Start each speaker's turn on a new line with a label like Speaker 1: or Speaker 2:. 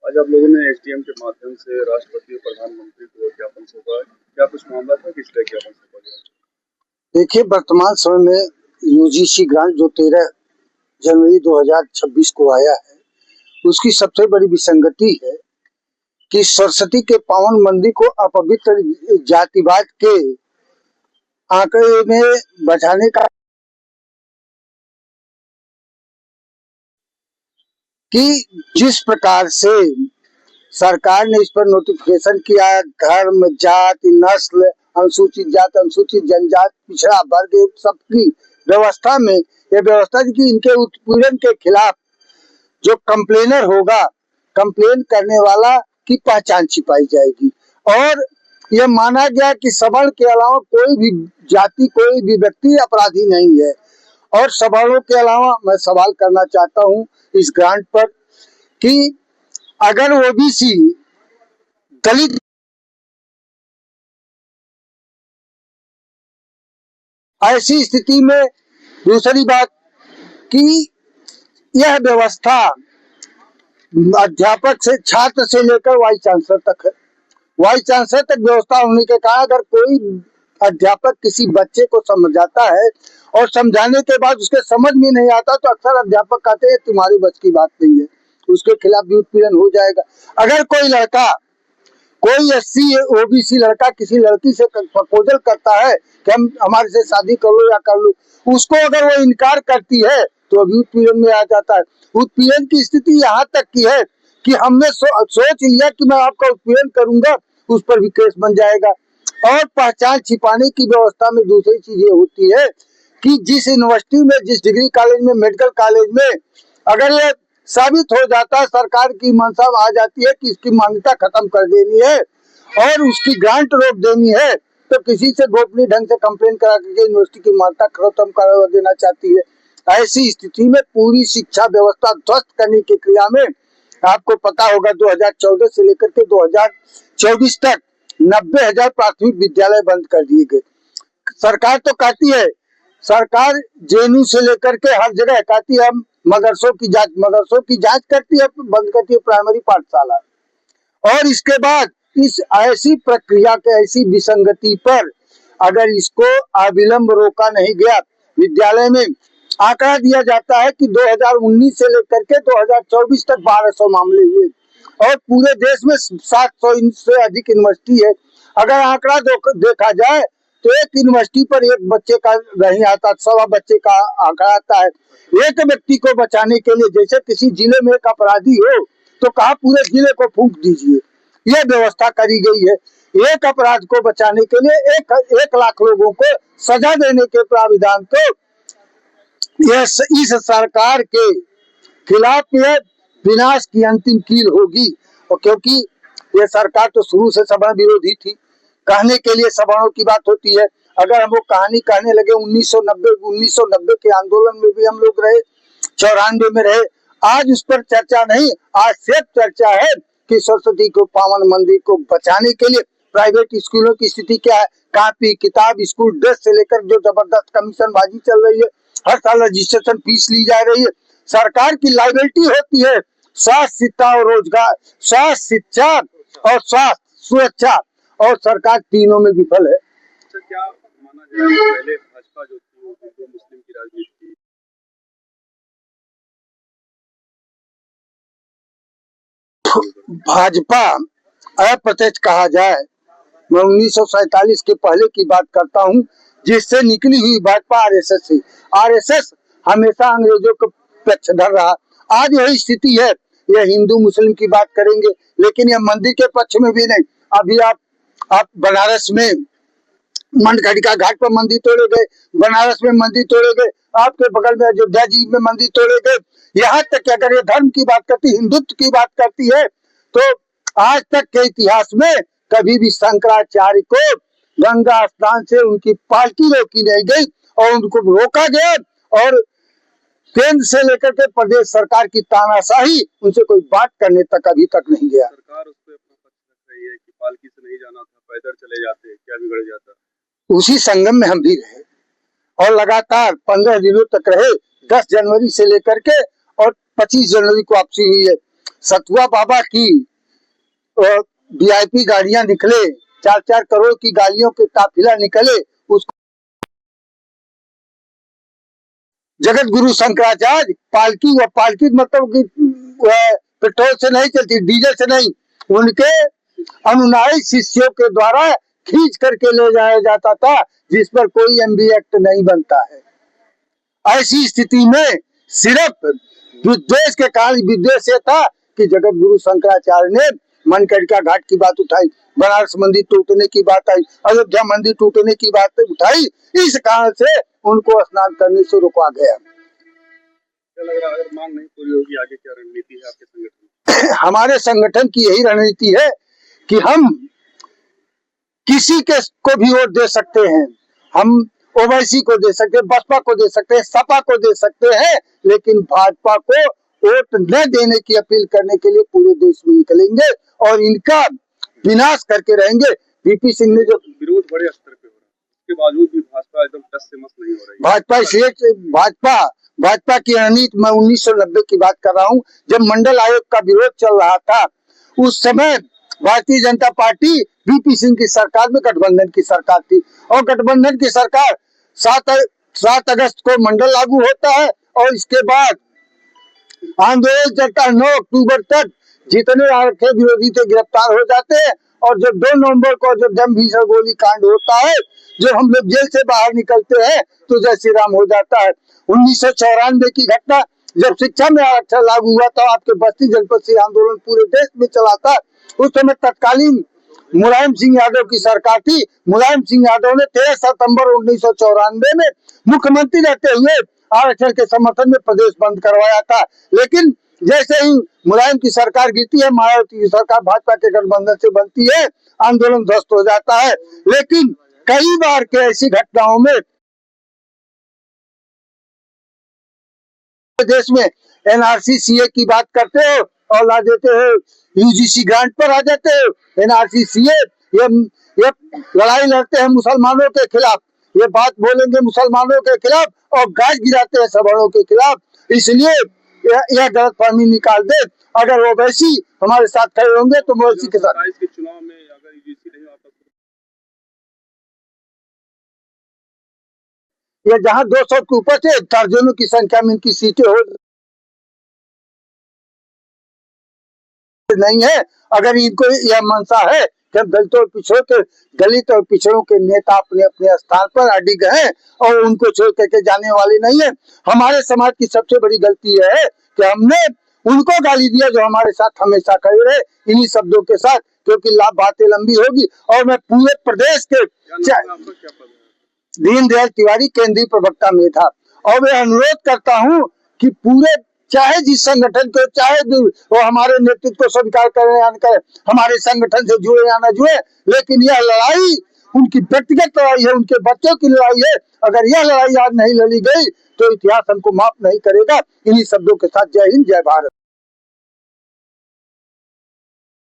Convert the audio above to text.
Speaker 1: आज आप लोगों ने एसडीएम के माध्यम से राष्ट्रपति और प्रधानमंत्री को ज्ञापन सौंपा है। क्या कुछ मामला था, किस लिए ज्ञापन सौंपा गया?
Speaker 2: देखिए, वर्तमान समय में यूजीसी ग्रांट जो 13 जनवरी 2026 को आया है, उसकी सबसे बड़ी विसंगति है कि सरस्वती के पावन मंदिर को अपवित्र जातिवाद के आंकड़े में बचाने का कि जिस प्रकार से सरकार ने इस पर नोटिफिकेशन किया, धर्म, जाति, नस्ल, अनुसूचित जाति, अनुसूचित जनजाति, पिछड़ा वर्ग सबकी व्यवस्था में यह व्यवस्था कि इनके उत्पीड़न के खिलाफ जो कंप्लेनर होगा, कंप्लेन करने वाला की पहचान छिपाई जाएगी। और यह माना गया कि सवर्ण के अलावा कोई भी जाति, कोई भी व्यक्ति अपराधी नहीं है। और सवर्णों के अलावा मैं सवाल करना चाहता हूं इस ग्रांट पर कि अगर ओबीसी, दलित, ऐसी स्थिति में दूसरी बात कि यह व्यवस्था अध्यापक से, छात्र से लेकर वाइस चांसलर तक है। वाइस चांसलर तक व्यवस्था होने के कारण अगर कोई अध्यापक किसी बच्चे को समझाता है और समझाने के बाद उसके समझ में नहीं आता तो अक्सर अध्यापक कहते हैं तुम्हारी बस की बात नहीं है, उसके खिलाफ भी उत्पीड़न हो जाएगा। अगर कोई लड़का, कोई एससी ओबीसी लड़का किसी लड़की से प्रपोजल करता है कि हम हमारे से शादी कर लो या कर लो, उसको अगर वो इनकार करती है तो अभी उत्पीड़न में आ जाता है। उत्पीड़न की स्थिति यहाँ तक की है कि हमने सोच लिया कि मैं आपका उत्पीड़न करूंगा, उस पर भी केस बन जाएगा। और पहचान छिपाने की व्यवस्था में दूसरी चीज ये होती है कि जिस यूनिवर्सिटी में, जिस डिग्री कॉलेज में, मेडिकल कॉलेज में अगर ये साबित हो जाता है, सरकार की मंशा आ जाती है कि इसकी मान्यता खत्म कर देनी है और उसकी ग्रांट रोक देनी है, तो किसी से गोपनीय ढंग से कंप्लेन करा करके यूनिवर्सिटी की मान्यता खत्म करा देना चाहती है। ऐसी स्थिति में पूरी शिक्षा व्यवस्था ध्वस्त करने की क्रिया में आपको पता होगा 2014 से लेकर के 2024 तक 90,000 प्राथमिक विद्यालय बंद कर दिए गए। सरकार तो कहती है, सरकार जेएनयू से लेकर के हर जगह कहती है हम मदरसों की जांच करती है, बंद करती है प्राइमरी पाठशाला। और इसके बाद इस ऐसी प्रक्रिया के, ऐसी विसंगति पर अगर इसको अविलंब रोका नहीं गया, विद्यालय में आंकड़ा दिया जाता है कि 2019 से लेकर के 2024 तक 1200 मामले हुए और पूरे देश में 700 से अधिक यूनिवर्सिटी है। अगर आंकड़ा देखा जाए तो एक यूनिवर्सिटी पर एक बच्चे का नहीं आता, 1.25 बच्चे का आंकड़ा आता है। एक व्यक्ति को बचाने के लिए, जैसे किसी जिले में एक अपराधी हो तो कहा पूरे जिले को फूंक दीजिए, यह व्यवस्था करी गई है। एक अपराध को बचाने के लिए 1 लाख लोगों को सजा देने के प्राविधान को यह इस सरकार के खिलाफ यह विनाश की अंतिम कील होगी। और क्योंकि यह सरकार तो शुरू से सवर्ण विरोधी थी, कहने के लिए सवर्णों की बात होती है। अगर हम वो कहानी कहने लगे 1990 के आंदोलन में भी हम लोग रहे, 94 में रहे, आज उस पर चर्चा नहीं, आज सिर्फ चर्चा है कि सरस्वती को पावन मंदिर को बचाने के लिए प्राइवेट स्कूलों की स्थिति क्या है, कॉपी किताब, स्कूल ड्रेस से लेकर जो जबरदस्त कमीशन बाजी चल रही है, हर साल रजिस्ट्रेशन फीस ली जा रही है। सरकार की लायबिलिटी होती है स्वास्थ्य, शिक्षा और रोजगार, स्वास्थ्य, शिक्षा और स्वास्थ्य सुरक्षा, और सरकार तीनों में विफल है।
Speaker 1: सर, क्या माना जाए पहले भाजपा जो थी वो हिंदू मुस्लिम की राजनीति थी,
Speaker 2: भाजपा अप्रत्यक्ष कहा जाए, मैं 1947 के पहले की बात करता हूं, जिससे निकली हुई भाजपा आरएसएस थी। आरएसएस हमेशा अंग्रेजों को पक्षधर रहा। आज यही स्थिति है। यह हिंदू मुस्लिम की बात करेंगे लेकिन यह मंदिर के पक्ष में भी नहीं। अभी आप बनारस में मंडघड़िका घाट पर मंदिर तोड़े गए, बनारस में मंदिर तोड़े गए, आपके बगल में अयोध्या जी में मंदिर तोड़े गए। यहाँ तक कि अगर ये धर्म की बात करती, हिंदुत्व की बात करती है तो आज तक के इतिहास में कभी भी शंकराचार्य को गंगा स्नान से उनकी पालकी रोकी नहीं गई और उनको रोका गया। और केंद्र से लेकर के प्रदेश सरकार की तानाशाही, उनसे कोई बात करने तक अभी तक नहीं गया।
Speaker 1: सरकार उस पर अपना पक्ष रख रही है कि पालकी से नहीं जाना था, पैदल चले जाते, क्या बिगड़ जाता।
Speaker 2: उसी संगम में हम भी रहे और लगातार 15 दिनों तक रहे, 10 जनवरी से लेकर के, और 25 जनवरी को वापसी हुई है। सतुआ बाबा की VIP गाड़ियां निकले, 4-4 करोड़ की गाड़ियों के काफिला निकले, उसको जगत गुरु शंकराचार्य पालकी, व पालकी मतलब कि पेट्रोल से नहीं चलती, डीजल से नहीं, उनके अनुयायी शिष्यों के द्वारा खींच करके ले जाया जाता था, जिस पर कोई MB एक्ट नहीं बनता है। ऐसी स्थिति में सिर्फ विद्वेष के कारण, विद्वेष ये था कि जगत गुरु शंकराचार्य ने मनकड़िका घाट की बात उठाई, बनारस मंदिर टूटने की बात आई, अयोध्या मंदिर टूटने की बात उठाई, इस कारण से उनको स्नान करने से रोका गया।
Speaker 1: क्या लग रहा है, अगर मांग नहीं पूरी होगी आगे क्या रणनीति है आपके संगठन?
Speaker 2: हमारे संगठन की यही रणनीति है कि हम किसी के को भी वोट दे सकते हैं, हम ओवैसी को दे सकते हैं, बसपा को दे सकते हैं, सपा को दे सकते हैं, लेकिन भाजपा को वोट न देने की अपील करने के लिए पूरे देश में निकलेंगे और इनका विनाश करके रहेंगे। VP सिंह ने जो
Speaker 1: विरोध बड़े स्तर पे हो रहा है, उसके बावजूद भी भाजपा एकदम टस से मस नहीं हो रही है।
Speaker 2: भाजपा इसलिए भाजपा की रणनीति, मैं 1990 की बात कर रहा हूँ, जब मंडल आयोग का विरोध चल रहा था, उस समय भारतीय जनता पार्टी VP सिंह की सरकार में गठबंधन की सरकार थी, और गठबंधन की सरकार 7 अगस्त को मंडल लागू होता है, और इसके बाद आंदोलन चलता है। 9 अक्टूबर तक जितने आरक्षण विरोधी थे गिरफ्तार हो जाते हैं, और जब 2 नवंबर को जब जम भीषण गोली कांड होता है, जब हम लोग जेल से बाहर निकलते हैं, तो जय श्री राम हो जाता है। 1994 की घटना, जब शिक्षा में आरक्षण लागू हुआ था, आपके बस्ती जनपद से आंदोलन पूरे देश में चला था। उस समय तत्कालीन मुलायम सिंह यादव की सरकार थी। मुलायम सिंह यादव ने 13 सितंबर 1994 में मुख्यमंत्री रहते हुए आरक्षण के समर्थन में प्रदेश बंद करवाया था, लेकिन जैसे ही मुलायम की सरकार गिरती है, मायावती की सरकार भाजपा के गठबंधन से बनती है, आंदोलन ध्वस्त हो जाता है। लेकिन कई बार के ऐसी घटनाओं में देश में NRC CA की बात करते हो और ला देते हो UGC ग्रांट पर आ जाते हो। NRC CA ये लड़ाई लड़ते हैं मुसलमानों के खिलाफ, ये बात बोलेंगे मुसलमानों के खिलाफ और गाज गिराते हैं सवर्णों के खिलाफ, इसलिए यह गलतफहमी निकाल दे। अगर ओवैसी हमारे साथ खड़े होंगे तो ओवैसी के साथ
Speaker 1: के चुनाव में अगर UGC नहीं आता
Speaker 2: ये जहां 200 के ऊपर से दर्जनों की संख्या में इनकी सीटें हो नहीं है। अगर इनको यह मंशा है कि दलित और पिछड़ों के नेता अपने अपने स्थान पर अडिग हैं और उनको छोड़ करके जाने वाले नहीं है। हमारे समाज की सबसे बड़ी गलती यह है कि हमने उनको गाली दिया जो हमारे साथ हमेशा खड़े रहे, इन्हीं शब्दों के साथ, क्योंकि बातें लंबी होगी। और मैं पूरे प्रदेश के दीनदयाल तिवारी केंद्रीय प्रवक्ता में था, और मैं अनुरोध करता हूं कि पूरे, चाहे जिस संगठन को, चाहे वो हमारे नेतृत्व को स्वीकार करें या न करें, हमारे संगठन से जुड़े या न जुड़े, लेकिन यह लड़ाई उनकी व्यक्तिगत लड़ाई है, उनके बच्चों की लड़ाई है। अगर यह लड़ाई आज नहीं लड़ी गई तो इतिहास हमको माफ नहीं करेगा। इन्हीं शब्दों के साथ जय हिंद, जय भारत।